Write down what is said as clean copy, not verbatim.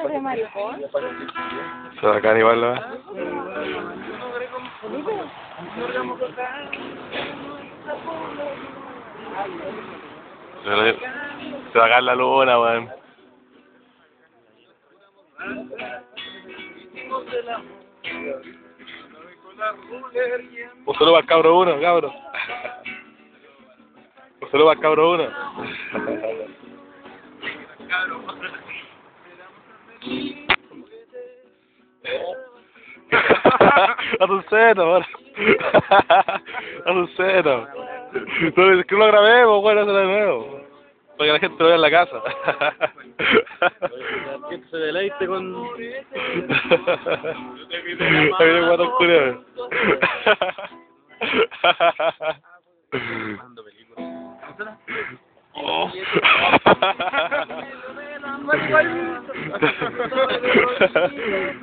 de maricón. Se va acá igual, ¿no? Se va a caer la luna, weón. Un saludo para el cabro uno, cabro. Un saludo para el cabro uno. Haz un seto, bueno. Haz un seto. No, es que no lo grabemos, bueno, hazlo de nuevo. Para que la gente lo vea en la casa. Que se deleite con... Ahí viene guatón curioso. Oh.